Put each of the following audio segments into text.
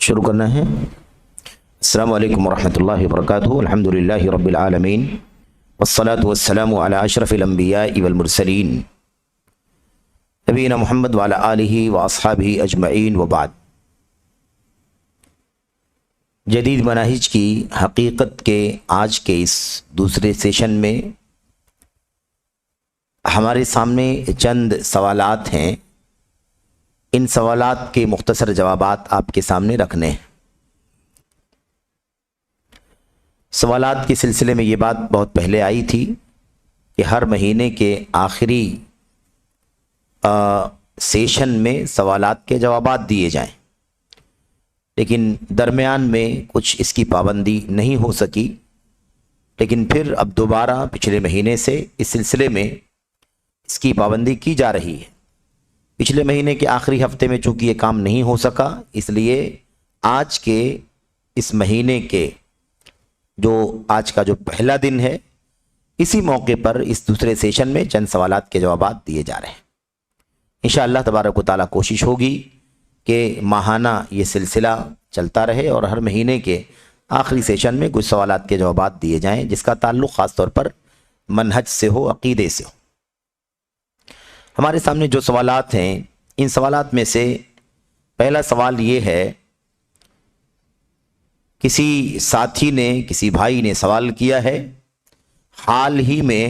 شروع کرنا ہے۔ السلام علیکم ورحمۃ اللہ وبرکاتہ۔ الحمدللہ رب العالمین والصلاة والسلام علی اشرف الانبیاء والمرسلین نبینا محمد وعلی آلہ واصحابہ اجمعین وبعد۔ جدید مناہج کی حقیقت کے آج کے اس دوسرے سیشن میں ہمارے سامنے چند سوالات ہیں۔ ان سوالات کے مختصر جوابات آپ کے سامنے رکھنے ہیں۔ سوالات کے سلسلے میں یہ بات بہت پہلے آئی تھی کہ ہر مہینے کے آخری سیشن میں سوالات کے جوابات دیے جائیں، لیکن درمیان میں کچھ اس کی پابندی نہیں ہو سکی، لیکن پھر اب دوبارہ پچھلے مہینے سے اس سلسلے میں اس کی پابندی کی جا رہی ہے۔ پچھلے مہینے کے آخری ہفتے میں چونکہ یہ کام نہیں ہو سکا، اس لیے آج کے اس مہینے کے آج کا جو پہلا دن ہے، اسی موقع پر اس دوسرے سیشن میں چند سوالات کے جوابات دیے جا رہے ہیں۔ انشاءاللہ تبارک و تعالیٰ کوشش ہوگی کہ ماہانہ یہ سلسلہ چلتا رہے اور ہر مہینے کے آخری سیشن میں کچھ سوالات کے جوابات دیے جائیں جس کا تعلق خاص طور پر منہج سے ہو، عقیدے سے ہو۔ ہمارے سامنے جو سوالات ہیں، ان سوالات میں سے پہلا سوال یہ ہے، کسی ساتھی نے، کسی بھائی نے سوال کیا ہے، حال ہی میں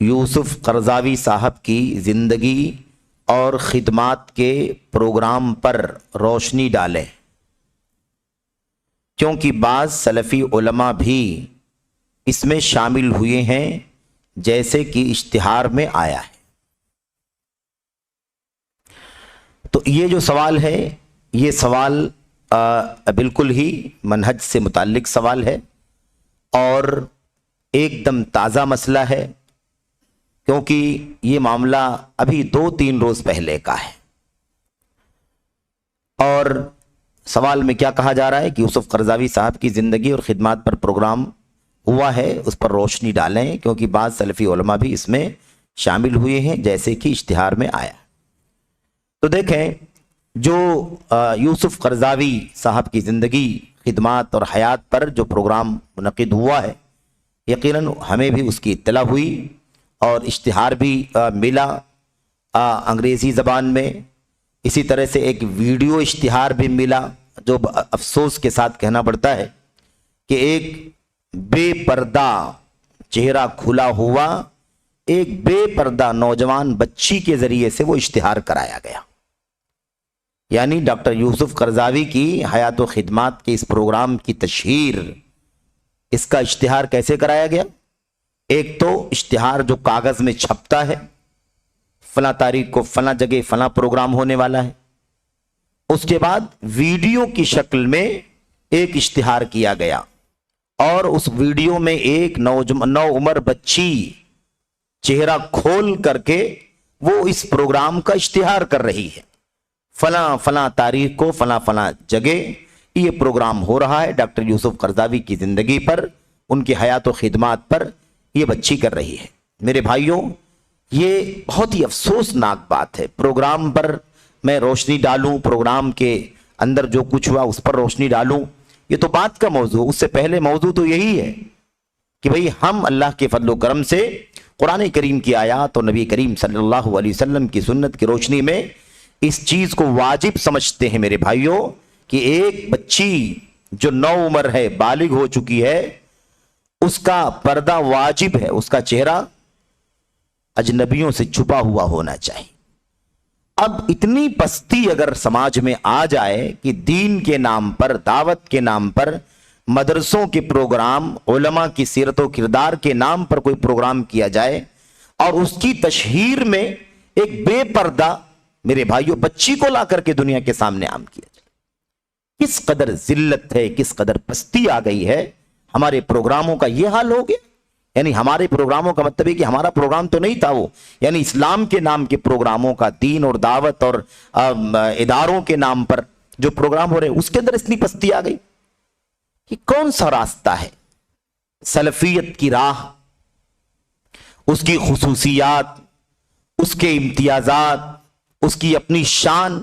یوسف قرضاوی صاحب کی زندگی اور خدمات کے پروگرام پر روشنی ڈالیں، کیونکہ بعض سلفی علماء بھی اس میں شامل ہوئے ہیں جیسے کہ اشتہار میں آیا ہے۔ تو یہ جو سوال ہے، یہ سوال بالکل ہی منہج سے متعلق سوال ہے اور ایک دم تازہ مسئلہ ہے، کیونکہ یہ معاملہ ابھی 2-3 روز پہلے کا ہے۔ اور سوال میں کیا کہا جا رہا ہے کہ یوسف قرضاوی صاحب کی زندگی اور خدمات پر پروگرام ہوا ہے، اس پر روشنی ڈالیں کیونکہ بعض سلفی علماء بھی اس میں شامل ہوئے ہیں جیسے کہ اشتہار میں آیا۔ تو دیکھیں، جو یوسف قرضاوی صاحب کی زندگی، خدمات اور حیات پر جو پروگرام منعقد ہوا ہے، یقیناً ہمیں بھی اس کی اطلاع ہوئی اور اشتہار بھی ملا انگریزی زبان میں۔ اسی طرح سے ایک ویڈیو اشتہار بھی ملا، جو افسوس کے ساتھ کہنا پڑتا ہے کہ ایک بے پردہ چہرہ کھلا ہوا ایک بے پردہ نوجوان بچی کے ذریعے سے وہ اشتہار کرایا گیا۔ یعنی ڈاکٹر یوسف قرضاوی کی حیات و خدمات کے اس پروگرام کی تشہیر، اس کا اشتہار کیسے کرایا گیا؟ ایک تو اشتہار جو کاغذ میں چھپتا ہے، فلاں تاریخ کو فلاں جگہ فلاں پروگرام ہونے والا ہے، اس کے بعد ویڈیو کی شکل میں ایک اشتہار کیا گیا اور اس ویڈیو میں ایک نو عمر بچی چہرہ کھول کر کے وہ اس پروگرام کا اشتہار کر رہی ہے، فلاں فلاں تاریخ کو فلاں فلاں جگہ یہ پروگرام ہو رہا ہے، ڈاکٹر یوسف قرضاوی کی زندگی پر، ان کی حیات و خدمات پر یہ بچی کر رہی ہے۔ میرے بھائیوں، یہ بہت ہی افسوسناک بات ہے۔ پروگرام پر میں روشنی ڈالوں، پروگرام کے اندر جو کچھ ہوا اس پر روشنی ڈالوں، یہ تو بات کا موضوع۔ اس سے پہلے موضوع تو یہی ہے کہ بھئی ہم اللہ کے فضل و کرم سے قرآن کریم کی آیات اور نبی کریم صلی اللہ علیہ وسلم کی سنت کی روشنی میں اس چیز کو واجب سمجھتے ہیں میرے بھائیوں کہ ایک بچی جو 9 عمر ہے، بالغ ہو چکی ہے، اس کا پردہ واجب ہے، اس کا چہرہ اجنبیوں سے چھپا ہوا ہونا چاہیے۔ اب اتنی پستی اگر سماج میں آ جائے کہ دین کے نام پر، دعوت کے نام پر، مدرسوں کے پروگرام، علماء کی سیرت و کردار کے نام پر کوئی پروگرام کیا جائے اور اس کی تشہیر میں ایک بے پردہ میرے بھائیوں بچی کو لا کر کے دنیا کے سامنے عام کیا جائے، کس قدر ذلت ہے، کس قدر پستی آ گئی ہے۔ ہمارے پروگراموں کا یہ حال ہو گیا، یعنی ہمارے پروگراموں کا مطلب ہے کہ ہمارا پروگرام تو نہیں تھا وہ، یعنی اسلام کے نام کے پروگراموں کا، دین اور دعوت اور اداروں کے نام پر جو پروگرام ہو رہے ہیں اس کے اندر اتنی پستی آ گئی۔ یہ کون سا راستہ ہے؟ سلفیت کی راہ، اس کی خصوصیات، اس کے امتیازات، اس کی اپنی شان،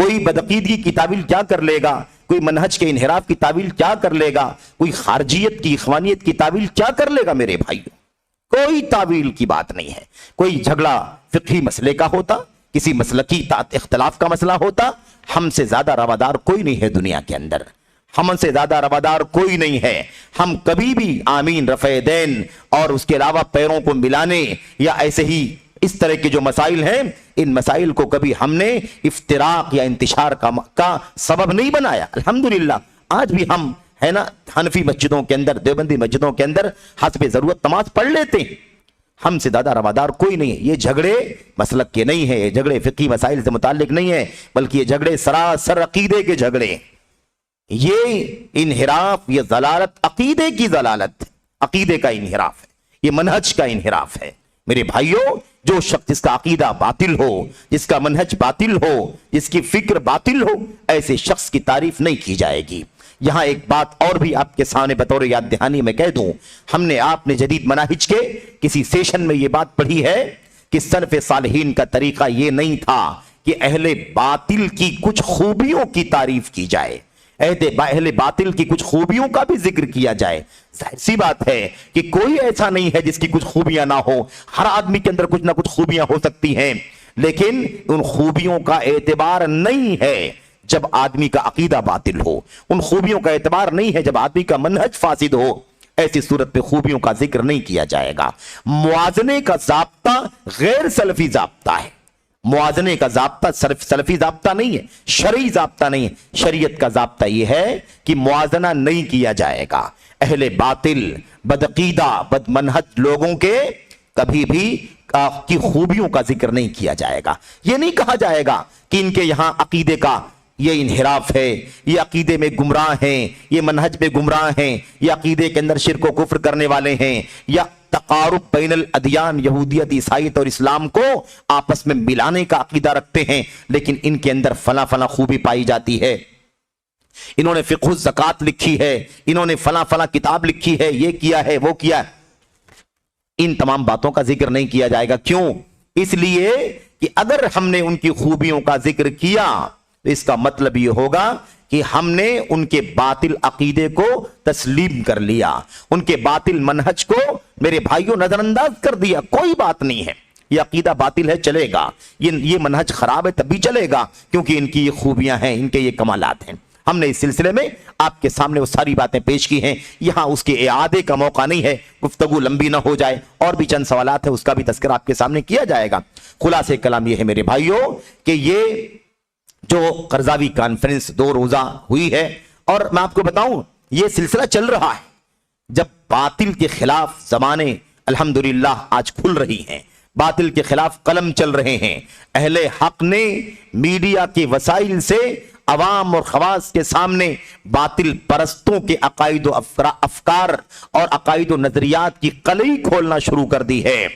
کوئی بدعقیدگی کی تعویل کیا کر لے گا، کوئی منہج کے انحراف کی تعویل کیا کر لے گا، کوئی خارجیت کی اخوانیت کی تعویل کیا کر لے گا میرے بھائیوں؟ کوئی تعویل کی بات نہیں ہے۔ کوئی جھگڑا فقہی مسئلے کا ہوتا، کسی مسلکی اختلاف کا مسئلہ ہوتا، ہم سے زیادہ روادار کوئی نہیں ہے دنیا کے اندر، ہم سے زیادہ روادار کوئی نہیں ہے۔ ہم کبھی بھی آمین رفع دین اور اس کے علاوہ پیروں کو ملانے یا ایسے ہی اس طرح کے جو مسائل ہیں، ان مسائل کو کبھی ہم نے افتراق یا انتشار کا سبب نہیں بنایا۔ الحمدللہ آج بھی ہم ہے نا حنفی مسجدوں کے اندر، دیوبندی مسجدوں کے اندر حسب ضرورت نماز پڑھ لیتے ہیں، ہم سے زیادہ روادار کوئی نہیں ہے۔ یہ جھگڑے مسلک کے نہیں ہیں، یہ جھگڑے فقہی مسائل سے متعلق نہیں ہیں، بلکہ یہ جھگڑے سراسر عقیدے کے جھگڑے، یہ انحراف، یہ ضلالت عقیدے کی ضلالت، عقیدے کا انحراف ہے، یہ منہج کا انحراف ہے۔ میرے بھائیوں، جو شخص جس کا عقیدہ باطل ہو، جس کا منہج باطل ہو، جس کی فکر باطل ہو، ایسے شخص کی تعریف نہیں کی جائے گی۔ یہاں ایک بات اور بھی آپ کے سامنے بطور یاد دہانی میں کہہ دوں، آپ نے جدید مناہج کے کسی سیشن میں یہ بات پڑھی ہے کہ سلف صالحین کا طریقہ یہ نہیں تھا کہ اہل باطل کی کچھ خوبیوں کی تعریف کی جائے، اہل باطل کی کچھ خوبیوں کا بھی ذکر کیا جائے۔ ظاہر سی بات ہے کہ کوئی ایسا نہیں ہے جس کی کچھ خوبیاں نہ ہو، ہر آدمی کے اندر کچھ نہ کچھ خوبیاں ہو سکتی ہیں، لیکن ان خوبیوں کا اعتبار نہیں ہے جب آدمی کا عقیدہ باطل ہو، ان خوبیوں کا اعتبار نہیں ہے جب آدمی کا منہج فاسد ہو۔ ایسی صورت پہ خوبیوں کا ذکر نہیں کیا جائے گا۔ موازنے کا ضابطہ غیر سلفی ضابطہ ہے، موازنے کا ضابطہ صرف سلفی ضابطہ نہیں ہے، شرعی ضابطہ نہیں ہے۔ شریعت کا ضابطہ یہ ہے کہ موازنہ نہیں کیا جائے گا، اہل باطل، بدعقیدہ، بد منہج لوگوں کے کبھی بھی کی خوبیوں کا ذکر نہیں کیا جائے گا۔ یہ نہیں کہا جائے گا کہ ان کے یہاں عقیدے کا یہ انحراف ہے، یہ عقیدے میں گمراہ ہیں، یہ منہج میں گمراہ ہیں، یہ عقیدے کے اندر شرک و کفر کرنے والے ہیں، یا تقارب بین الادیان، یہودیت، عیسائیت اور اسلام کو آپس میں ملانے کا عقیدہ رکھتے ہیں، لیکن ان کے اندر فلاں فلاں خوبی پائی جاتی ہے، انہوں نے فقہ الزکات لکھی ہے، انہوں نے فلاں فلاں کتاب لکھی ہے، یہ کیا ہے، وہ کیا ہے۔ ان تمام باتوں کا ذکر نہیں کیا جائے گا۔ کیوں؟ اس لیے کہ اگر ہم نے ان کی خوبیوں کا ذکر کیا تو اس کا مطلب یہ ہوگا کہ ہم نے ان کے باطل عقیدے کو تسلیم کر لیا، ان کے باطل منہج کو میرے بھائیوں نظر انداز کر دیا۔ کوئی بات نہیں ہے، یہ عقیدہ باطل ہے چلے گا، یہ منہج خراب ہے تب بھی چلے گا، کیونکہ ان کی یہ خوبیاں ہیں، ان کے یہ کمالات ہیں۔ ہم نے اس سلسلے میں آپ کے سامنے وہ ساری باتیں پیش کی ہیں، یہاں اس کے اعادے کا موقع نہیں ہے، گفتگو لمبی نہ ہو جائے، اور بھی چند سوالات ہیں اس کا بھی تذکرہ آپ کے سامنے کیا جائے گا۔ خلاصہ کلام یہ ہے میرے بھائیوں کہ یہ جو قرضاوی کانفرنس 2 روزہ ہوئی ہے، اور میں آپ کو بتاؤں یہ سلسلہ چل رہا ہے، جب باطل کے خلاف زمانے الحمدللہ آج کھل رہی ہیں، باطل کے خلاف قلم چل رہے ہیں، اہل حق نے میڈیا کے وسائل سے عوام اور خواص کے سامنے باطل پرستوں کے عقائد و افکار اور عقائد و نظریات کی قلعی کھولنا شروع کر دی ہے،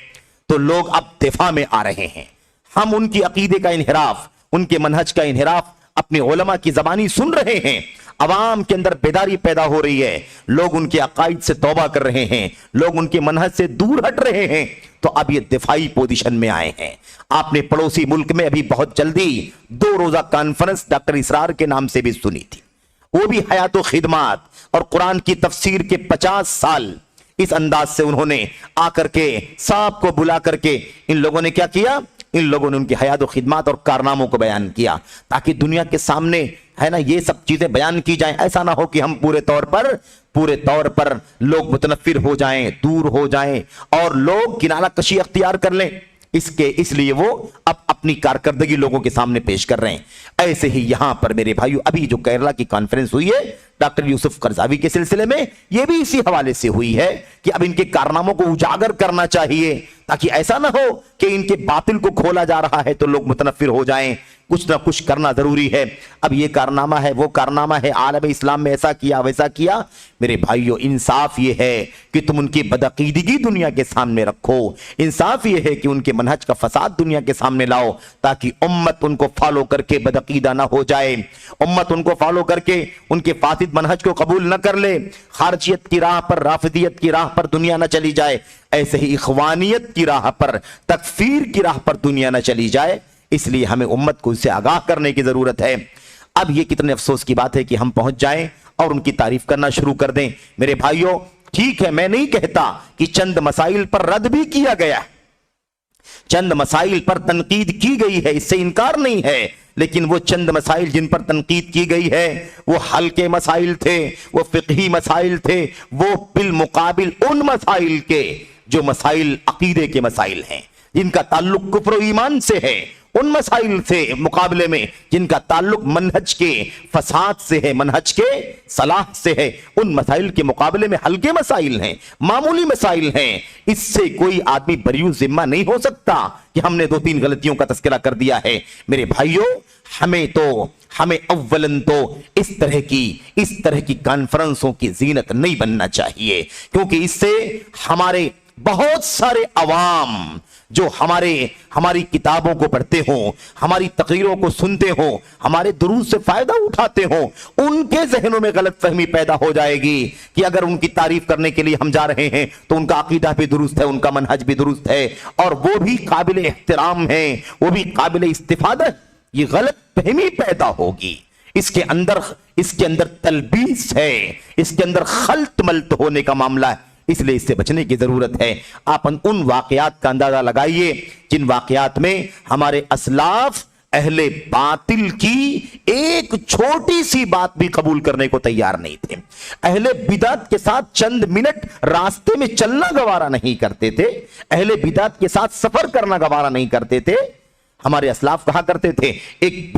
تو لوگ اب دفاع میں آ رہے ہیں۔ ہم ان کی عقیدے کا انحراف، ان کے منہج کا انحراف اپنے علماء کی زبانی سن رہے ہیں، عوام کے اندر بیداری پیدا ہو رہی ہے، لوگ ان کے عقائد سے توبہ کر رہے ہیں، لوگ ان کے منہج سے دور ہٹ رہے ہیں، تو اب یہ دفاعی پوزیشن میں آئے ہیں۔ آپ نے پڑوسی ملک میں ابھی بہت جلدی 2 روزہ کانفرنس ڈاکٹر اسرار کے نام سے بھی سنی تھی، وہ بھی حیات و خدمات اور قرآن کی تفسیر کے 50 سال اس انداز سے انہوں نے آ کر کے سب کو بلا کر کے ان لوگوں نے کیا کیا، ان لوگوں نے ان کی حیات و خدمات اور کارناموں کو بیان کیا، تاکہ دنیا کے سامنے ہے نا یہ سب چیزیں بیان کی جائیں۔ ایسا نہ ہو کہ ہم پورے طور پر لوگ متنفر ہو جائیں، دور ہو جائیں اور لوگ کنارہ کشی اختیار کر لیں، اس لیے وہ اب اپنی کارکردگی لوگوں کے سامنے پیش کر رہے ہیں۔ ایسے ہی یہاں پر میرے بھائیو ابھی جو کیرلا کی کانفرنس ہوئی ہے ڈاکٹر یوسف قرضاوی کے سلسلے میں، یہ بھی اسی حوالے سے ہوئی ہے کہ اب ان کے کارناموں کو اجاگر کرنا چاہیے، تاکہ ایسا نہ ہو کہ ان کے باطل کو کھولا جا رہا ہے تو لوگ متنفر ہو جائیں۔ کچھ نہ کچھ کرنا ضروری ہے۔ اب یہ کارنامہ ہے، وہ کارنامہ ہے، عالم اسلام میں ایسا کیا ویسا کیا، میرے بھائیو انصاف یہ ہے کہ تم ان کی بدعقیدگی دنیا کے سامنے رکھو، انصاف یہ ہے کہ ان کے منہج کا فساد دنیا کے سامنے لاؤ، تاکہ امت ان کو فالو کر کے بدعقیدہ نہ ہو جائے، امت ان کو فالو کر کے ان کے فاسد منہج کو قبول نہ کر لے، خارجیت کی راہ پر، رافضیت کی راہ پر دنیا نہ چلی جائے، ایسے ہی اخوانیت کی راہ پر، تکفیر کی راہ پر دنیا نہ چلی جائے۔ اس لیے ہمیں امت کو اس سے آگاہ کرنے کی ضرورت ہے۔ اب یہ کتنے افسوس کی بات ہے کہ ہم پہنچ جائیں اور ان کی تعریف کرنا شروع کر دیں۔ میرے بھائیوں، ٹھیک ہے، میں نہیں کہتا کہ چند مسائل پر رد بھی کیا گیا، چند مسائل پر تنقید کی گئی ہے، اس سے انکار نہیں ہے، لیکن وہ چند مسائل جن پر تنقید کی گئی ہے وہ ہلکے مسائل تھے، وہ فقہی مسائل تھے، وہ بالمقابل ان مسائل کے جو مسائل عقیدے کے مسائل ہیں، جن کا تعلق کفر و ایمان سے ہے، ان مسائل سے مقابلے میں جن کا تعلق منہج کے فساد سے ہے، منہج کے صلاح سے ہے، ان مسائل کے مقابلے میں ہلکے مسائل ہیں، معمولی مسائل ہیں۔ اس سے کوئی آدمی بریو ذمہ نہیں ہو سکتا کہ ہم نے 2-3 غلطیوں کا تذکرہ کر دیا ہے۔ میرے بھائیوں، ہمیں اولن تو اس طرح کی کانفرنسوں کی زینت نہیں بننا چاہیے، کیونکہ اس سے ہمارے بہت سارے عوام جو ہماری کتابوں کو پڑھتے ہوں، ہماری تقریروں کو سنتے ہوں، ہمارے دروس سے فائدہ اٹھاتے ہوں، ان کے ذہنوں میں غلط فہمی پیدا ہو جائے گی کہ اگر ان کی تعریف کرنے کے لیے ہم جا رہے ہیں تو ان کا عقیدہ بھی درست ہے، ان کا منہج بھی درست ہے، اور وہ بھی قابل احترام ہیں، وہ بھی قابل استفادہ۔ یہ غلط فہمی پیدا ہوگی، اس کے اندر تلبیس ہے، اس کے اندر خلط ملط ہونے کا معاملہ ہے، اس لیے اس سے بچنے کی ضرورت ہے۔ آپ ان واقعات کا اندازہ لگائیے جن واقعات میں ہمارے اسلاف اہل باطل کی ایک چھوٹی سی بات بھی قبول کرنے کو تیار نہیں تھے، اہل بدعت کے ساتھ چند منٹ راستے میں چلنا گوارا نہیں کرتے تھے، اہل بدعت کے ساتھ سفر کرنا گوارا نہیں کرتے تھے۔ ہمارے اسلاف کہا کرتے تھے، ایک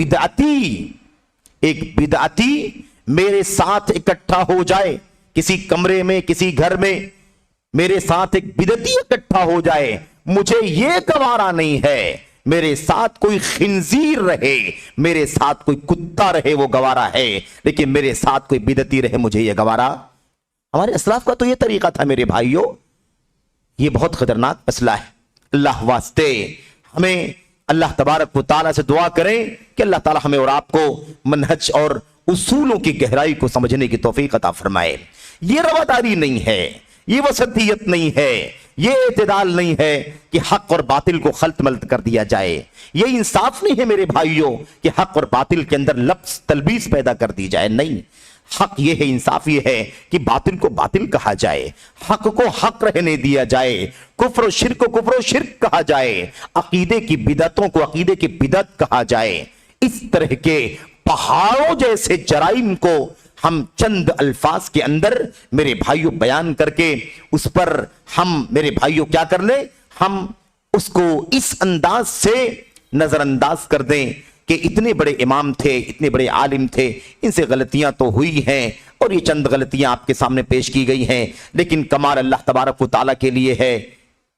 بدعتی میرے ساتھ اکٹھا ہو جائے، کسی کمرے میں، کسی گھر میں میرے ساتھ ایک بدعتی اکٹھا ہو جائے، مجھے یہ گوارا نہیں ہے، میرے ساتھ کوئی خنزیر رہے، میرے ساتھ کوئی کتا رہے وہ گوارا ہے، لیکن میرے ساتھ کوئی بدعتی رہے مجھے یہ گوارا۔ ہمارے اسلاف کا تو یہ طریقہ تھا میرے بھائیوں۔ یہ بہت خطرناک مسئلہ ہے۔ اللہ واسطے ہمیں اللہ تبارک و تعالیٰ سے دعا کریں کہ اللہ تعالیٰ ہمیں اور آپ کو منہج اور اصولوں کی گہرائی کو سمجھنے کی توفیق عطا فرمائے۔ یہ رواداری نہیں ہے، یہ وسطیت نہیں ہے، یہ اعتدال نہیں ہے کہ حق اور باطل کو خلط ملط کر دیا جائے، یہ انصاف نہیں ہے میرے بھائیوں کہ حق اور باطل کے اندر لفظ تلبیس پیدا کر دی جائے۔ نہیں، حق یہ ہے، انصاف یہ ہے کہ باطل کو باطل کہا جائے، حق کو حق رہنے دیا جائے، کفر و شرک کو کفر و شرک کہا جائے، عقیدے کی بدعتوں کو عقیدے کی بدعت کہا جائے۔ اس طرح کے پہاڑوں جیسے جرائم کو ہم چند الفاظ کے اندر میرے بھائیوں بیان کر کے اس پر ہم میرے بھائیوں کیا کر لیں، ہم اس کو اس انداز سے نظر انداز کر دیں کہ اتنے بڑے امام تھے، اتنے بڑے عالم تھے، ان سے غلطیاں تو ہوئی ہیں اور یہ چند غلطیاں آپ کے سامنے پیش کی گئی ہیں، لیکن کمال اللہ تبارک و تعالیٰ کے لیے ہے،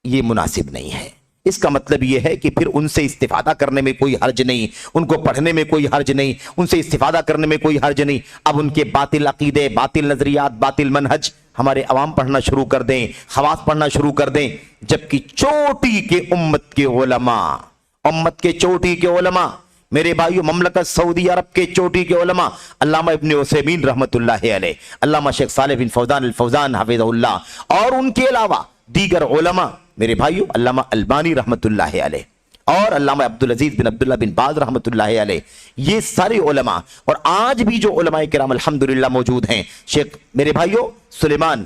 یہ مناسب نہیں ہے۔ اس کا مطلب یہ ہے کہ پھر ان سے استفادہ کرنے میں کوئی حرج نہیں، ان کو پڑھنے میں کوئی حرج نہیں، ان سے استفادہ کرنے میں کوئی حرج نہیں۔ اب ان کے باطل عقیدے، باطل نظریات، باطل منہج ہمارے عوام پڑھنا شروع کر دیں، خواص پڑھنا شروع کر دیں، جبکہ چوٹی کے امت کے علماء میرے بھائیو، مملکت سعودی عرب کے چوٹی کے علماء، علامہ ابن عثیمین رحمت اللہ علیہ، علامہ شیخ صالح بن فوزان الفوزان حفظہ اللہ، اور ان کے علاوہ دیگر علماء میرے بھائیو، علامہ البانی رحمت اللہ علیہ اور علامہ عبدالعزیز بن عبداللہ بن باز رحمت اللہ علیہ، یہ سارے علماء، اور آج بھی جو علماء کرام الحمدللہ موجود ہیں، شیخ میرے بھائیو سلیمان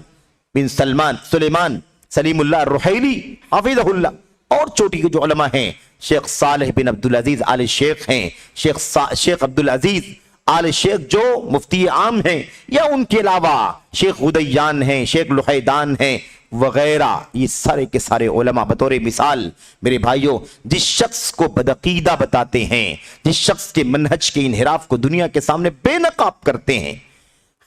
سلیم اللہ الرحیلی حفظہ اللہ، اور چوٹی کے جو علماء ہیں، شیخ صالح بن عبدالعزیز آل شیخ ہیں، شیخ عبدالعزیز آل شیخ جو مفتی عام ہیں، یا ان کے علاوہ شیخ غدیان ہیں، شیخ لحیدان ہیں وغیرہ، یہ سارے کے سارے علماء بطور مثال میرے بھائیوں جس شخص کو بدعقیدہ بتاتے ہیں، جس شخص کے منہج کے انحراف کو دنیا کے سامنے بے نقاب کرتے ہیں،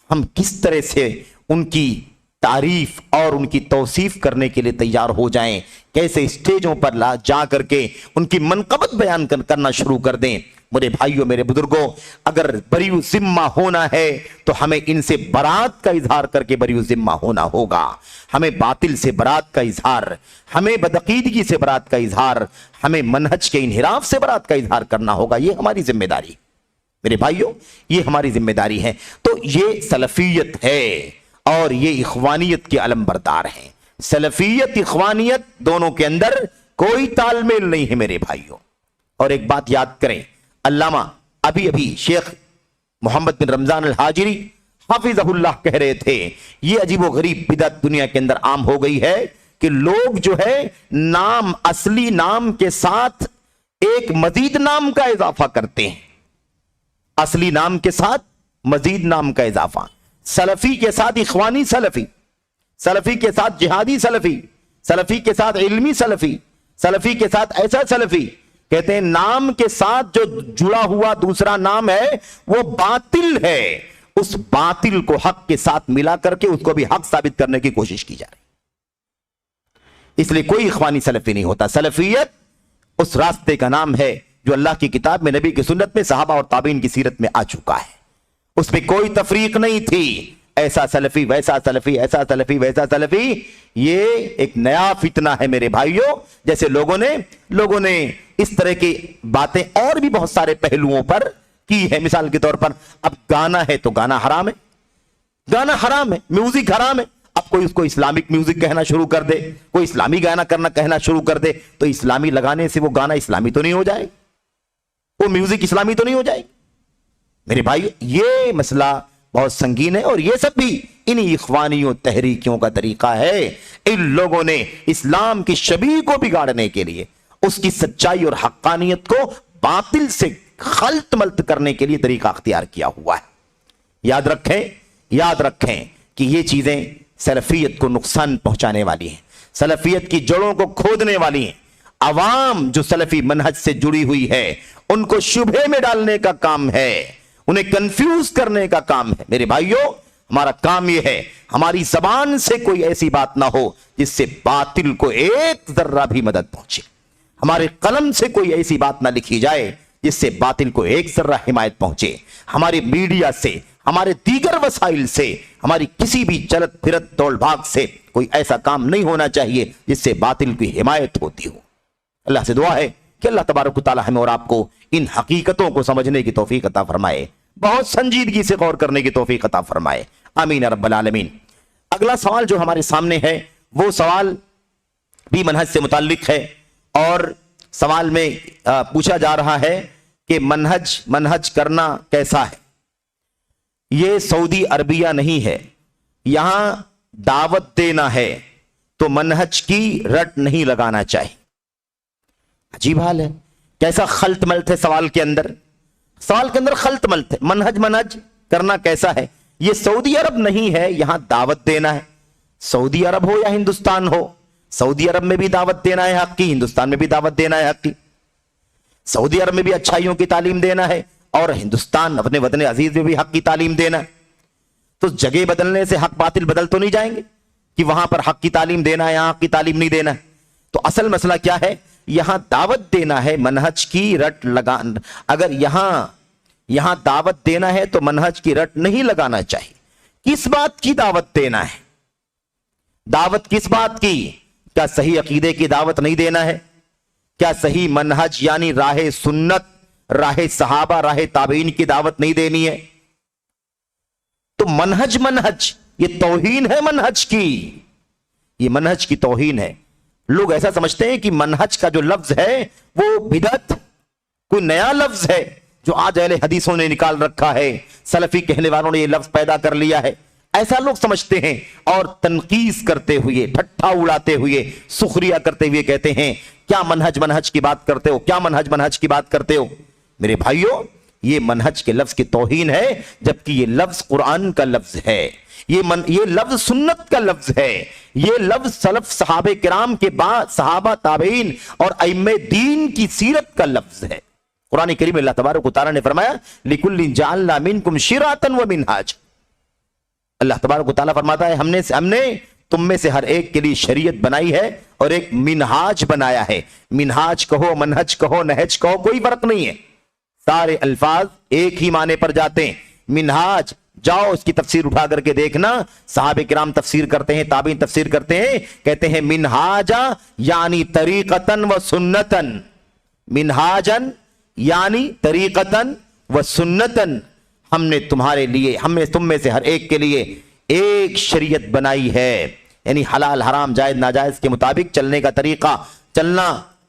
ہم کس طرح سے ان کی تعریف اور ان کی توصیف کرنے کے لیے تیار ہو جائیں، کیسے اسٹیجوں پر جا کر کے ان کی منقبت بیان کرنا شروع کر دیں۔ میرے بھائیوں، میرے بزرگوں، اگر بریو ذمہ ہونا ہے تو ہمیں ان سے برات کا اظہار کر کے بریو ذمہ ہونا ہوگا، ہمیں باطل سے برات کا اظہار، ہمیں بدعقیدگی سے برات کا اظہار، ہمیں منہج کے انحراف سے برات کا اظہار کرنا ہوگا، یہ ہماری ذمہ داری میرے بھائیوں، یہ ہماری ذمہ داری ہے۔ تو یہ سلفیت ہے اور یہ اخوانیت کے علم بردار ہیں۔ سلفیت اخوانیت دونوں کے اندر کوئی تال میل نہیں ہے میرے بھائیوں، اور ایک بات یاد کریں، علامہ ابھی شیخ محمد بن رمضان الحاجری حافظہ اللہ کہہ رہے تھے یہ عجیب و غریب بدعت دنیا کے اندر عام ہو گئی ہے کہ لوگ جو ہے نام، اصلی نام کے ساتھ ایک مزید نام کا اضافہ کرتے ہیں، اصلی نام کے ساتھ مزید نام کا اضافہ، سلفی کے ساتھ اخوانی سلفی، سلفی کے ساتھ جہادی سلفی، سلفی کے ساتھ علمی سلفی، سلفی کے ساتھ ایسا سلفی۔ کہتے ہیں نام کے ساتھ جو جڑا ہوا دوسرا نام ہے وہ باطل ہے، اس باطل کو حق کے ساتھ ملا کر کے اس کو بھی حق ثابت کرنے کی کوشش کی جا رہی۔ اس لیے کوئی اخوانی سلفی نہیں ہوتا۔ سلفیت اس راستے کا نام ہے جو اللہ کی کتاب میں، نبی کی سنت میں، صحابہ اور تابعین کی سیرت میں آ چکا ہے، اس پہ کوئی تفریق نہیں تھی، ایسا سلفی ویسا سلفی، ایسا سلفی ویسا سلفی۔ یہ ایک نیا فتنہ ہے میرے بھائیوں، جیسے لوگوں نے اس طرح کی باتیں اور بھی بہت سارے پہلوؤں پر کی ہے۔ مثال کے طور پر اب گانا ہے تو گانا حرام ہے، گانا حرام ہے، میوزک حرام ہے۔ اب کوئی اس کو اسلامک میوزک کہنا شروع کر دے، کوئی اسلامی گانا کہنا شروع کر دے، تو اسلامی لگانے سے وہ گانا اسلامی تو نہیں ہو جائے، وہ میوزک اسلامی تو نہیں ہو جائے۔ میرے بھائی یہ مسئلہ بہت سنگین ہے، اور یہ سب بھی انہی اخوانیوں تحریکیوں کا طریقہ ہے۔ ان لوگوں نے اسلام کی شبیہ کو بگاڑنے کے لیے، اس کی سچائی اور حقانیت کو باطل سے خلط ملط کرنے کے لیے طریقہ اختیار کیا ہوا ہے۔ یاد رکھیں کہ یہ چیزیں سلفیت کو نقصان پہنچانے والی ہیں، سلفیت کی جڑوں کو کھودنے والی ہیں۔ عوام جو سلفی منہج سے جڑی ہوئی ہے ان کو شبہے میں ڈالنے کا کام ہے، انہیں کنفیوز کرنے کا کام ہے۔ میرے بھائیوں، ہمارا کام یہ ہے ہماری زبان سے کوئی ایسی بات نہ ہو جس سے باطل کو ایک ذرہ بھی مدد پہنچے، ہمارے قلم سے کوئی ایسی بات نہ لکھی جائے جس سے باطل کو ایک ذرہ حمایت پہنچے، ہمارے میڈیا سے، ہمارے دیگر وسائل سے، ہماری کسی بھی چلت پھرت دوڑ بھاگ سے کوئی ایسا کام نہیں ہونا چاہیے جس سے باطل کی حمایت ہوتی ہو۔ اللہ سے دعا ہے کہ اللہ تبارک و تعالی ہمیں اور آپ کو ان حقیقتوں کو سمجھنے کی توفیق عطا فرمائے، بہت سنجیدگی سے غور کرنے کی توفیق عطا فرمائے، آمین یا رب العالمین۔ اگلا سوال جو ہمارے سامنے ہے وہ سوال بھی منہج سے متعلق ہے، اور سوال میں پوچھا جا رہا ہے کہ منہج کرنا کیسا ہے؟ یہ سعودی عربیہ نہیں ہے، یہاں دعوت دینا ہے تو منہج کی رٹ نہیں لگانا چاہیے۔ عجیب حال ہے، کیسا خلط ملط ہے سوال کے اندر خلط ملط ہے۔ منہج کرنا کیسا ہے؟ یہ سعودی عرب نہیں ہے، یہاں دعوت دینا ہے۔ سعودی عرب ہو یا ہندوستان ہو، سعودی عرب میں بھی دعوت دینا ہے حق کی، ہندوستان میں بھی دعوت دینا ہے حق کی۔ سعودی عرب میں بھی اچھائیوں کی تعلیم دینا ہے، اور ہندوستان اپنے وطن عزیز میں بھی حق کی تعلیم دینا ہے۔ تو جگہ بدلنے سے حق باطل بدل تو نہیں جائیں گے کہ وہاں پر حق کی تعلیم دینا ہے، یہاں حق کی تعلیم نہیں دینا ہے۔ تو اصل مسئلہ کیا ہے؟ یہاں دعوت دینا ہے، منہج کی رٹ اگر یہاں دعوت دینا ہے تو منہج کی رٹ نہیں لگانا چاہیے۔ کس بات کی دعوت دینا ہے؟ دعوت کس بات کی؟ کیا صحیح عقیدے کی دعوت نہیں دینا ہے؟ کیا صحیح منہج یعنی راہ سنت، راہ صحابہ، راہ تابعین کی دعوت نہیں دینی ہے؟ تو منہج یہ توہین ہے منہج کی، یہ منہج کی توہین ہے۔ لوگ ایسا سمجھتے ہیں کہ منہج کا جو لفظ ہے وہ بدعت، کوئی نیا لفظ ہے جو آج اہل حدیثوں نے نکال رکھا ہے، سلفی کہنے والوں نے یہ لفظ پیدا کر لیا ہے، ایسا لوگ سمجھتے ہیں، اور تنقیص کرتے ہوئے، ٹھٹھا اڑاتے ہوئے، سخریہ کرتے ہوئے کہتے ہیں کیا منہج کی بات کرتے ہو، کیا منہج کی بات کرتے ہو۔ میرے بھائیوں، یہ منہج کے لفظ کی توہین ہے، جبکہ یہ لفظ قرآن کا لفظ ہے، یہ لفظ سنت کا لفظ ہے، یہ لفظ سلف صحابہ کرام کے بعد صحابہ تابعین اور ائمہ دین کی سیرت کا لفظ ہے۔ قرآن کریم اللہ تبارک و تعالی نے فرمایا لِكُلٍّ جَعَلْنَا مِنْكُمْ شِرْعَةً وَمِنْهَاجًا۔ اللہ تبارک و تعالی فرماتا ہے ہم نے تم میں سے ہر ایک کے لیے شریعت بنائی ہے اور ایک منہاج بنایا ہے۔ منہاج کہو، منہج کہو، نہج کہو، کوئی فرق نہیں ہے، سارے الفاظ ایک ہی معنی پر جاتے ہیں۔ منہاج، جاؤ اس کی تفسیر اٹھا کر کے دیکھنا، صحابہ کرام تفسیر کرتے ہیں، تابعین تفسیر کرتے ہیں، کہتے ہیں منہاجا یعنی طریقتاً و سنتاً، منہاجن یعنی طریقتاً و سنتاً، ہم نے تم میں سے ہر ایک کے لیے ایک شریعت بنائی ہے، یعنی حلال حرام جائز ناجائز کے مطابق چلنے کا طریقہ، چلنا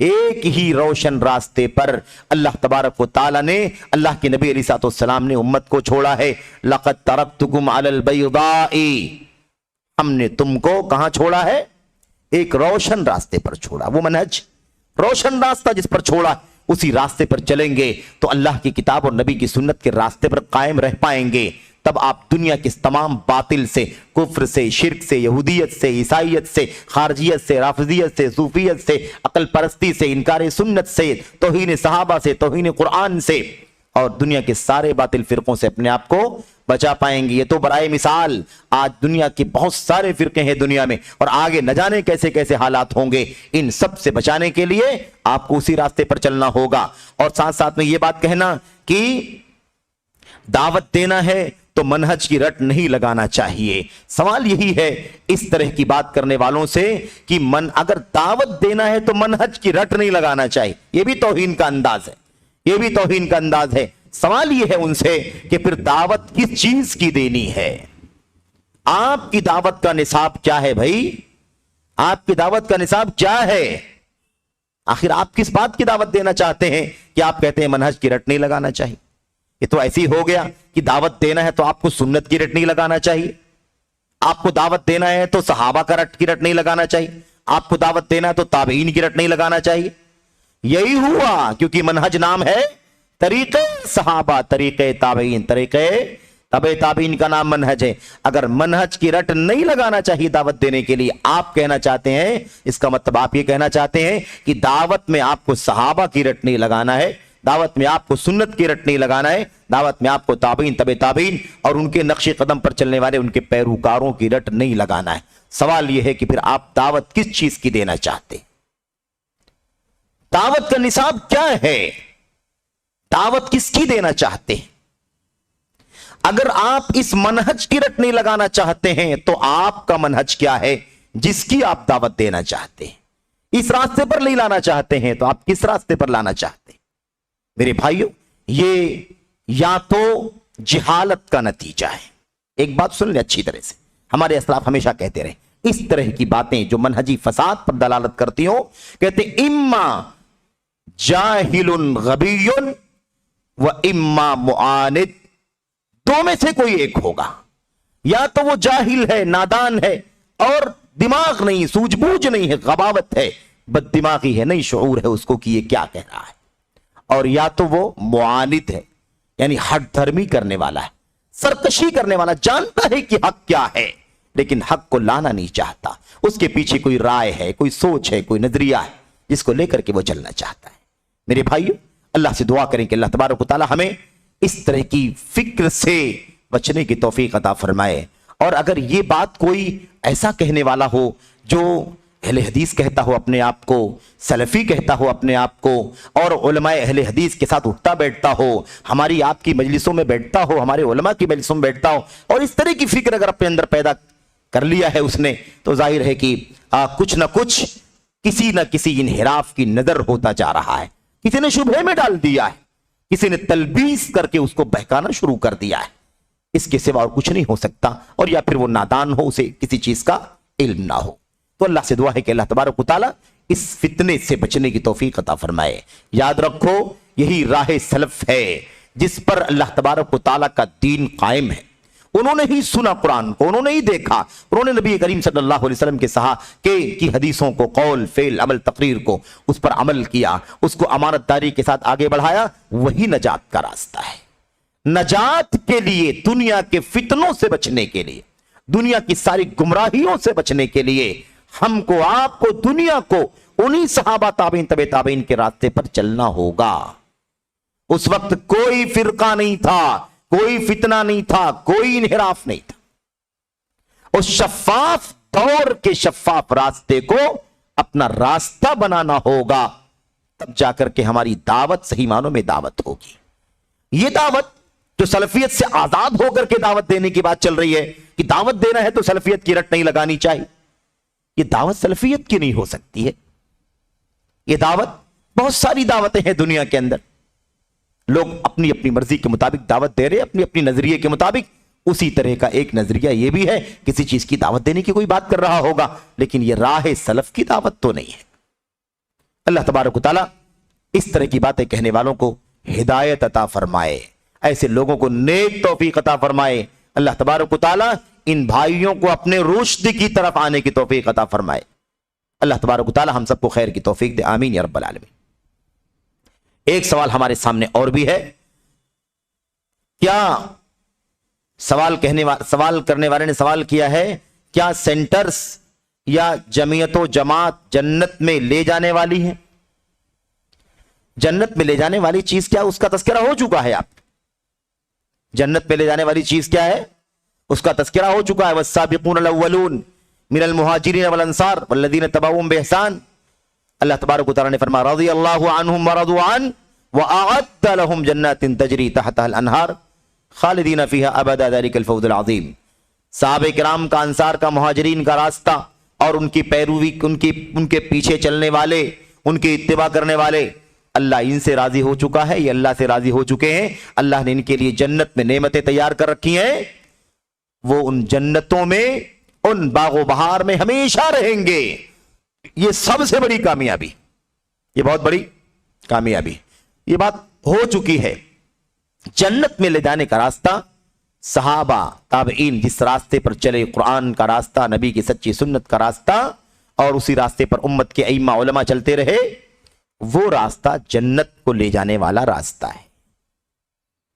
ایک ہی روشن راستے پر اللہ تبارک و تعالی نے, اللہ کے نبی علیہ الصلوۃ والسلام نے امت کو چھوڑا ہے. لقد ترکتکم علی البیضاء, ہم نے تم کو کہاں چھوڑا ہے؟ ایک روشن راستے پر چھوڑا. وہ منہج, روشن راستہ جس پر چھوڑا, اسی راستے پر چلیں گے تو اللہ کی کتاب اور نبی کی سنت کے راستے پر قائم رہ پائیں گے. تب آپ دنیا کے تمام باطل سے, کفر سے, شرک سے, یہودیت سے, عیسائیت سے, خارجیت سے, رافضیت سے, صوفیت سے, عقل پرستی سے, انکار سنت سے, توہین صحابہ سے, توہین قرآن سے اور دنیا کے سارے باطل فرقوں سے اپنے آپ کو بچا پائیں گے. یہ تو برائے مثال آج دنیا کے بہت سارے فرقے ہیں دنیا میں, اور آگے نہ جانے کیسے کیسے حالات ہوں گے. ان سب سے بچانے کے لیے آپ کو اسی راستے پر چلنا ہوگا. اور ساتھ ساتھ میں یہ بات کہنا کہ دعوت دینا ہے تو منہج کی رٹ نہیں لگانا چاہیے. سوال یہی ہے اس طرح کی بات کرنے والوں سے کہ اگر دعوت دینا ہے تو منہج کی رٹ نہیں لگانا چاہیے. یہ بھی توہین کا انداز ہے, یہ بھی توہین کا انداز ہے. سوال یہ ہے ان سے کہ پھر دعوت کس چیز کی دینی ہے؟ آپ کی دعوت کا نصاب کیا ہے بھائی؟ آپ کی دعوت کا نصاب کیا ہے؟ آخر آپ کس بات کی دعوت دینا چاہتے ہیں کہ آپ کہتے ہیں منہج کی رٹ نہیں لگانا چاہیے؟ یہ تو ایسی ہو گیا کہ دعوت دینا ہے تو آپ کو سنت کی رٹ نہیں لگانا چاہیے, آپ کو دعوت دینا ہے تو صحابہ کا رٹ کی رٹ نہیں لگانا چاہیے, آپ کو دعوت دینا ہے تو تابعین کی رٹ نہیں لگانا چاہیے. یہی ہوا کیونکہ منہج نام ہے طریقے صحابہ, طریقے تابعین, طریقے تبع تابعین کا نام منہج ہے. اگر منہج کی رٹ نہیں لگانا چاہیے دعوت دینے کے لیے, آپ کہنا چاہتے ہیں, اس کا مطلب آپ یہ کہنا چاہتے ہیں کہ دعوت میں آپ کو صحابہ کی رٹ نہیں لگانا ہے, دعوت میں آپ کو سنت کی رٹ نہیں لگانا ہے, دعوت میں آپ کو تابعین, تبع تابعین اور ان کے نقش قدم پر چلنے والے ان کے پیروکاروں کی رٹ نہیں لگانا ہے. سوال یہ ہے کہ پھر آپ دعوت کس چیز کی دینا چاہتے ہیں؟ دعوت کا نصاب کیا ہے؟ دعوت کس کی دینا چاہتے ہیں؟ اگر آپ اس منہج کی رٹ نہیں لگانا چاہتے ہیں تو آپ کا منہج کیا ہے جس کی آپ دعوت دینا چاہتے ہیں؟ اس راستے پر نہیں لانا چاہتے ہیں تو آپ کس راستے پر لانا چاہتے ہیں؟ میرے بھائیوں, یہ یا تو جہالت کا نتیجہ ہے. ایک بات سن لیں اچھی طرح سے, ہمارے اسلاف ہمیشہ کہتے رہے اس طرح کی باتیں جو منہجی فساد پر دلالت کرتی ہوں, کہتے اما جاہل غبی و اما معاند, دو میں سے کوئی ایک ہوگا. یا تو وہ جاہل ہے, نادان ہے اور دماغ نہیں, سوجھ بوجھ نہیں ہے, غباوت ہے, بد دماغی ہے, نہیں شعور ہے اس کو کہ یہ کیا کہہ رہا ہے. اور یا تو وہ معاند ہے, یعنی ہٹ دھرمی کرنے والا ہے, سرکشی کرنے والا, جانتا ہے کہ حق کیا ہے لیکن حق کو لانا نہیں چاہتا. اس کے پیچھے کوئی رائے ہے, کوئی سوچ ہے, کوئی نظریہ ہے جس کو لے کر کے وہ چلنا چاہتا ہے. میرے بھائیو, اللہ سے دعا کریں کہ اللہ تبارک و تعالی ہمیں اس طرح کی فکر سے بچنے کی توفیق عطا فرمائے. اور اگر یہ بات کوئی ایسا کہنے والا ہو جو اہل حدیث کہتا ہو اپنے آپ کو, سلفی کہتا ہو اپنے آپ کو, اور علماء اہل حدیث کے ساتھ اٹھتا بیٹھتا ہو, ہماری آپ کی مجلسوں میں بیٹھتا ہو, ہمارے علماء کی مجلسوں میں بیٹھتا ہو, اور اس طرح کی فکر اگر اپنے اندر پیدا کر لیا ہے اس نے, تو ظاہر ہے کہ کچھ نہ کچھ کسی نہ کسی انحراف کی نظر ہوتا جا رہا ہے. کسی نے شبہے میں ڈال دیا ہے, کسی نے تلبیس کر کے اس کو بہکانا شروع کر دیا ہے. اس کے سوا اور کچھ نہیں ہو سکتا, اور یا پھر وہ نادان ہو, اسے کسی چیز کا علم نہ ہو. تو اللہ سے دعا ہے کہ اللہ تبارک و تعالی اس فتنے سے بچنے کی توفیق عطا فرمائے. یاد رکھو یہی راہ سلف ہے جس پر اللہ تبارک و تعالی کا دین قائم ہے. انہوں نے ہی سنا قرآن کو, انہوں نے ہی دیکھا, انہوں نے نبی کریم صلی اللہ علیہ وسلم کے کی حدیثوں کو, قول, فعل, عمل, تقریر کو, اس پر عمل کیا, اس کو امانت داری کے ساتھ آگے بڑھایا. وہی نجات کا راستہ ہے. نجات کے لیے, دنیا کے فتنوں سے بچنے کے لیے, دنیا کی ساری گمراہیوں سے بچنے کے لیے ہم کو, آپ کو, دنیا کو انہی صحابہ, تابعین, تبع تابعین کے راستے پر چلنا ہوگا. اس وقت کوئی فرقہ نہیں تھا, کوئی فتنہ نہیں تھا, کوئی انحراف نہیں تھا. اس شفاف دور کے شفاف راستے کو اپنا راستہ بنانا ہوگا, تب جا کر کے ہماری دعوت صحیح معنوں میں دعوت ہوگی. یہ دعوت جو سلفیت سے آزاد ہو کر کے دعوت دینے کی بات چل رہی ہے کہ دعوت دینا ہے تو سلفیت کی رٹ نہیں لگانی چاہیے, یہ دعوت سلفیت کی نہیں ہو سکتی ہے. یہ دعوت, بہت ساری دعوتیں ہیں دنیا کے اندر, لوگ اپنی اپنی مرضی کے مطابق دعوت دے رہے, اپنی اپنی نظریے کے مطابق. اسی طرح کا ایک نظریہ یہ بھی ہے, کسی چیز کی دعوت دینے کی کوئی بات کر رہا ہوگا لیکن یہ راہ سلف کی دعوت تو نہیں ہے. اللہ تبارک و تعالیٰ اس طرح کی باتیں کہنے والوں کو ہدایت عطا فرمائے، ایسے لوگوں کو نیک توفیق عطا فرمائے۔ اللہ تبارک و تعالیٰ ان بھائیوں کو اپنے رشد کی طرف آنے کی توفیق عطا فرمائے۔ اللہ تبارک و تعالیٰ ہم سب کو خیر کی توفیق دے، آمین یا رب العالمین۔ ایک سوال ہمارے سامنے اور بھی ہے، کیا سوال کرنے والے نے سوال کیا ہے، کیا سینٹرز یا جمعیت و جماعت جنت میں لے جانے والی ہے؟ جنت میں لے جانے والی چیز کیا، اس کا تذکرہ ہو چکا ہے۔ آپ جنت میں لے جانے والی چیز کیا ہے، اس کا تذکرہ ہو چکا ہے۔ والسابقون الاولون من المہاجرین والانصار والذین تبعوہم بإحسان، اللہ تبارک و تعالیٰ نے فرمایا رضی اللہ عنہم ورضوا عنہ وأعد لهم جنات تجری تحتها الانہار خالدین فیہا ابدا ذلک الفوز العظیم۔ صحابہ کرام کا، انصار کا، مہاجرین کا راستہ اور ان کی پیروی، ان کے پیچھے چلنے والے، ان کی اتباع کرنے والے، اللہ ان سے راضی ہو چکا ہے، یہ اللہ سے راضی ہو چکے ہیں۔ اللہ نے ان کے لیے جنت میں نعمتیں تیار کر رکھی ہیں، وہ ان جنتوں میں، ان باغ و بہار میں ہمیشہ رہیں گے۔ یہ سب سے بڑی کامیابی، یہ بہت بڑی کامیابی، یہ بات ہو چکی ہے۔ جنت میں لے جانے کا راستہ صحابہ تابعین جس راستے پر چلے، قرآن کا راستہ، نبی کی سچی سنت کا راستہ، اور اسی راستے پر امت کے ائمہ علماء چلتے رہے، وہ راستہ جنت کو لے جانے والا راستہ ہے،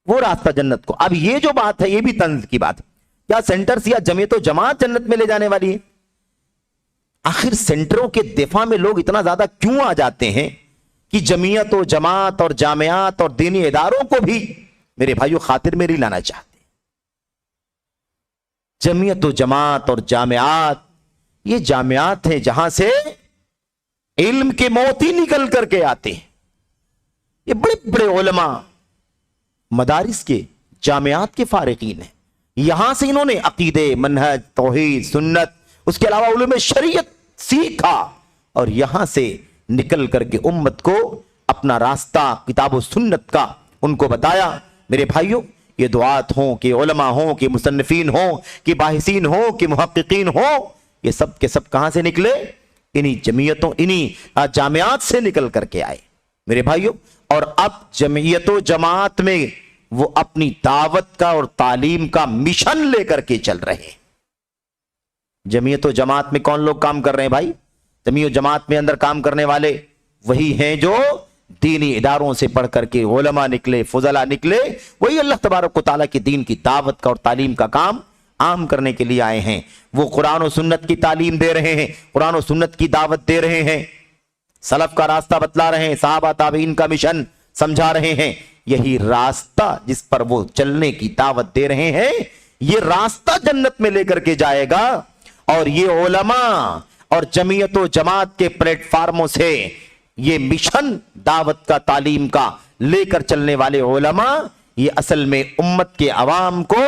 وہ راستہ جنت کو۔ اب یہ جو بات ہے یہ بھی طنز کی بات ہے، کیا سینٹرز یا جمعیت و جماعت جنت میں لے جانے والی ہے؟ آخر سینٹروں کے دفاع میں لوگ اتنا زیادہ کیوں آ جاتے ہیں کہ جمعیت و جماعت اور جامعات اور دینی اداروں کو بھی میرے بھائیو خاطر میں لانا چاہتے ہیں؟ جمعیت و جماعت اور جامعات، یہ جامعات ہیں جہاں سے علم کے موتی نکل کر کے آتے ہیں۔ یہ بڑے بڑے علماء مدارس کے، جامعات کے فارغین ہیں، یہاں سے انہوں نے عقیدے، منہج، توحید، سنت، اس کے علاوہ علوم شریعت سیکھا، اور یہاں سے نکل کر کے امت کو اپنا راستہ کتاب و سنت کا ان کو بتایا۔ میرے بھائیوں، یہ دعات ہوں کہ علماء ہوں کہ مصنفین ہوں کہ باحثین ہوں کہ محققین ہوں، یہ سب کے سب کہاں سے نکلے؟ انہی جمعیتوں، انہی جامعات سے نکل کر کے آئے میرے بھائیوں۔ اور اب جمعیت و جماعت میں وہ اپنی دعوت کا اور تعلیم کا مشن لے کر کے چل رہے ہیں۔ جمعیت و جماعت میں کون لوگ کام کر رہے ہیں بھائی؟ جمعیت و جماعت میں اندر کام کرنے والے وہی ہیں جو دینی اداروں سے پڑھ کر کے علماء نکلے، فضلاء نکلے، وہی اللہ تبارک و تعالیٰ کی دین کی دعوت کا اور تعلیم کا کام عام کرنے کے لیے آئے ہیں۔ وہ قرآن و سنت کی تعلیم دے رہے ہیں، قرآن و سنت کی دعوت دے رہے ہیں، سلف کا راستہ بتلا رہے ہیں، صحابہ تابعین کا مشن سمجھا رہے ہیں۔ یہی راستہ جس پر وہ چلنے کی دعوت دے رہے ہیں، یہ راستہ جنت میں لے کر کے جائے گا۔ اور یہ علماء اور جمعیت و جماعت کے پلیٹ فارموں سے یہ مشن دعوت کا، تعلیم کا لے کر چلنے والے علماء، یہ اصل میں امت کے عوام کو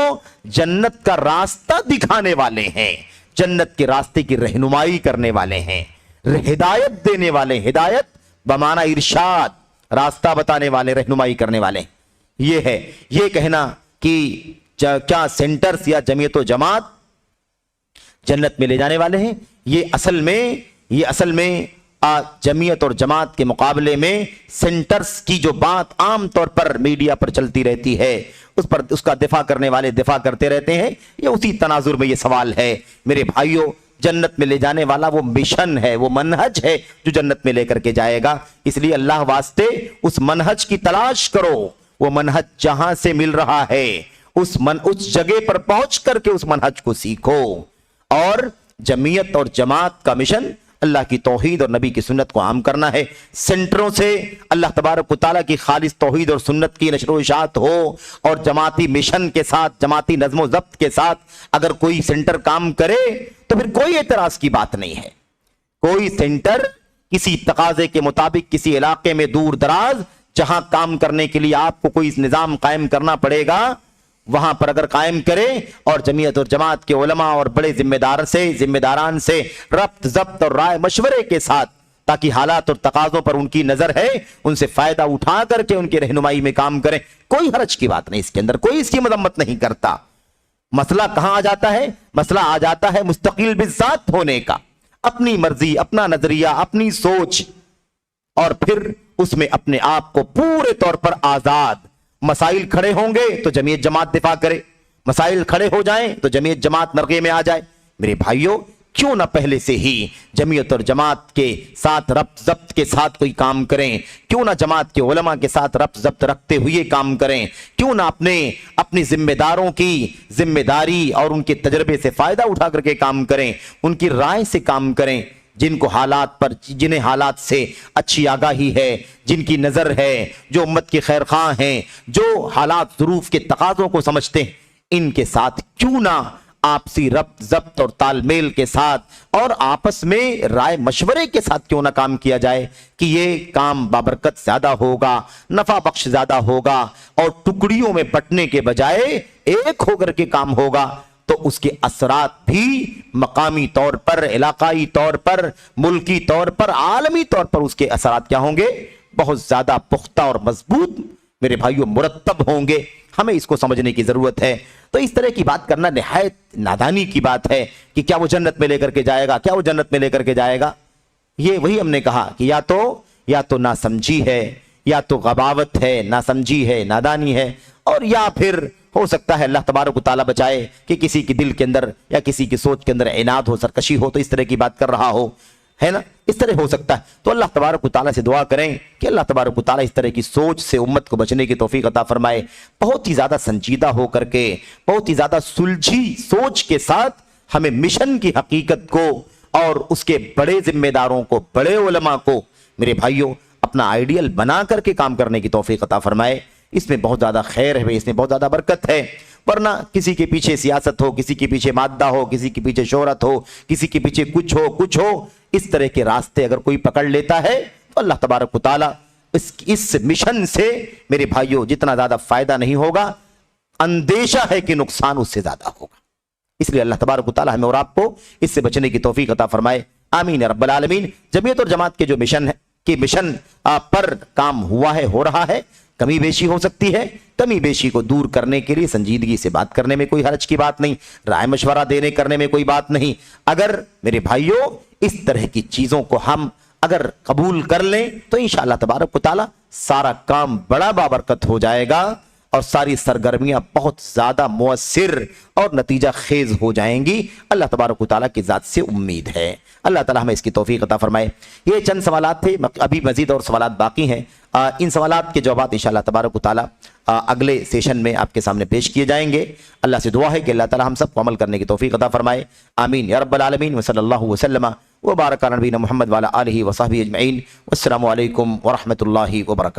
جنت کا راستہ دکھانے والے ہیں، جنت کے راستے کی رہنمائی کرنے والے ہیں، ہدایت دینے والے، ہدایت بمعنی ارشاد، راستہ بتانے والے، رہنمائی کرنے والے۔ یہ ہے، یہ کہنا کہ کیا سینٹرز یا جمعیت و جماعت جنت میں لے جانے والے ہیں، یہ اصل میں جمعیت اور جماعت کے مقابلے میں سینٹرز کی جو بات عام طور پر میڈیا پر چلتی رہتی ہے، اس کا دفاع کرنے والے دفاع کرتے رہتے ہیں، یہ اسی تناظر میں یہ سوال ہے۔ میرے بھائیوں، جنت میں لے جانے والا وہ مشن ہے، وہ منہج ہے جو جنت میں لے کر کے جائے گا۔ اس لیے اللہ واسطے اس منہج کی تلاش کرو، وہ منہج جہاں سے مل رہا ہے اس جگہ پر پہنچ کر کے اس منہج کو سیکھو۔ اور جمعیت اور جماعت کا مشن اللہ کی توحید اور نبی کی سنت کو عام کرنا ہے۔ سینٹروں سے اللہ تبارک و تعالیٰ کی خالص توحید اور سنت کی نشر و اشاعت ہو، اور جماعتی مشن کے ساتھ، جماعتی نظم و ضبط کے ساتھ اگر کوئی سینٹر کام کرے تو پھر کوئی اعتراض کی بات نہیں ہے۔ کوئی سینٹر کسی تقاضے کے مطابق کسی علاقے میں دور دراز جہاں کام کرنے کے لیے آپ کو کوئی نظام قائم کرنا پڑے گا، وہاں پر اگر قائم کرے اور جمعیت اور جماعت کے علماء اور بڑے ذمہ داران سے ربط ضبط اور رائے مشورے کے ساتھ، تاکہ حالات اور تقاضوں پر ان کی نظر ہے، ان سے فائدہ اٹھا کر کے ان کی رہنمائی میں کام کریں، کوئی حرج کی بات نہیں، اس کے اندر کوئی اس کی مذمت نہیں کرتا۔ مسئلہ کہاں آ جاتا ہے؟ مسئلہ آ جاتا ہے مستقل بالذات ہونے کا، اپنی مرضی، اپنا نظریہ، اپنی سوچ، اور پھر اس میں اپنے آپ کو پورے طور پر آزاد. مسائل کھڑے ہوں گے تو جمعیت جماعت دفاع کرے، مسائل کھڑے ہو جائیں تو جمعیت جماعت نرغے میں آ جائے. میرے بھائیوں، کیوں نہ پہلے سے ہی جمعیت اور جماعت کے ساتھ ربط ضبط کے ساتھ کوئی کام کریں، کیوں نہ جماعت کے علماء کے ساتھ ربط ضبط رکھتے ہوئے کام کریں، کیوں نہ اپنی ذمہ داروں کی ذمہ داری اور ان کے تجربے سے فائدہ اٹھا کر کے کام کریں، ان کی رائے سے کام کریں. جنہیں حالات سے اچھی آگاہی ہے، جن کی نظر ہے، جو امت کے خیر خواہ ہیں، جو حالات ظروف کے تقاضوں کو سمجھتے ہیں، ان کے ساتھ کیوں نہ آپسی ربط ضبط اور تال میل کے ساتھ اور آپس میں رائے مشورے کے ساتھ کیوں نہ کام کیا جائے کہ یہ کام بابرکت زیادہ ہوگا، نفع بخش زیادہ ہوگا، اور ٹکڑیوں میں بٹنے کے بجائے ایک ہو کر کے کام ہوگا. تو اس کے اثرات بھی مقامی طور پر، علاقائی طور پر، ملکی طور پر، عالمی طور پر اس کے اثرات کیا ہوں گے؟ بہت زیادہ پختہ اور مضبوط میرے بھائیوں مرتب ہوں گے. ہمیں اس کو سمجھنے کی ضرورت ہے. تو اس طرح کی بات کرنا نہایت نادانی کی بات ہے کہ کیا وہ جنت میں لے کر کے جائے گا، کیا وہ جنت میں لے کر کے جائے گا. یہ وہی ہم نے کہا کہ یا تو ناسمجھی ہے، یا تو غباوت ہے، ناسمجھی ہے، نادانی ہے، اور یا پھر ہو سکتا ہے اللہ تبارک و تعالیٰ بچائے کہ کسی کے دل کے اندر یا کسی کی سوچ کے اندر عناد ہو، سرکشی ہو، تو اس طرح کی بات کر رہا ہو، ہے نا، اس طرح ہو سکتا ہے. تو اللہ تبارک و تعالیٰ سے دعا کریں کہ اللہ تبارک و تعالیٰ اس طرح کی سوچ سے امت کو بچنے کی توفیق عطا فرمائے. بہت ہی زیادہ سنجیدہ ہو کر کے، بہت ہی زیادہ سلجھی سوچ کے ساتھ ہمیں مشن کی حقیقت کو اور اس کے بڑے ذمہ داروں کو، بڑے علماء کو میرے بھائیوں اپنا آئیڈیل بنا کر کے کام کرنے کی توفیق عطا فرمائے. اس میں بہت زیادہ خیر ہے، اس میں بہت زیادہ برکت ہے. ورنہ کسی کے پیچھے سیاست ہو، کسی کے پیچھے مادہ ہو، کسی کے پیچھے شہرت ہو، کسی کے پیچھے کچھ ہو، اس طرح کے راستے اگر کوئی پکڑ لیتا ہے تو اللہ تبارک و تعالیٰ اس مشن سے میرے بھائیوں جتنا زیادہ فائدہ نہیں ہوگا، اندیشہ ہے کہ نقصان اس سے زیادہ ہوگا. اس لیے اللہ تبارک و تعالیٰ ہمیں اور آپ کو اس سے بچنے کی توفیق عطا فرمائے. آمین یا رب العالمین. جمعیت اور جماعت کے جو مشن پر کام ہوا ہے، ہو رہا ہے، کمی بیشی ہو سکتی ہے. کمی بیشی کو دور کرنے کے لیے سنجیدگی سے بات کرنے میں کوئی حرج کی بات نہیں، رائے مشورہ دینے کرنے میں کوئی بات نہیں. اگر میرے بھائیوں اس طرح کی چیزوں کو ہم اگر قبول کر لیں تو انشاءاللہ تبارک و تعالی سارا کام بڑا بابرکت ہو جائے گا اور ساری سرگرمیاں بہت زیادہ مؤثر اور نتیجہ خیز ہو جائیں گی. اللہ تبارک و تعالیٰ کی ذات سے امید ہے. اللہ تعالیٰ ہمیں اس کی توفیق عطا فرمائے. یہ چند سوالات تھے، ابھی مزید اور سوالات باقی ہیں. ان سوالات کے جوابات انشاءاللہ تبارک و تعالیٰ اگلے سیشن میں آپ کے سامنے پیش کیے جائیں گے. اللہ سے دعا ہے کہ اللہ تعالیٰ ہم سب کو عمل کرنے کی توفیق عطا فرمائے. آمین یا رب العالمین. وصلی اللہ وسلم وبارک علی نبینا محمد وعلی آلہ وصحبہ اجمعین. والسلام علیکم ورحمۃ اللہ وبرکاتہ.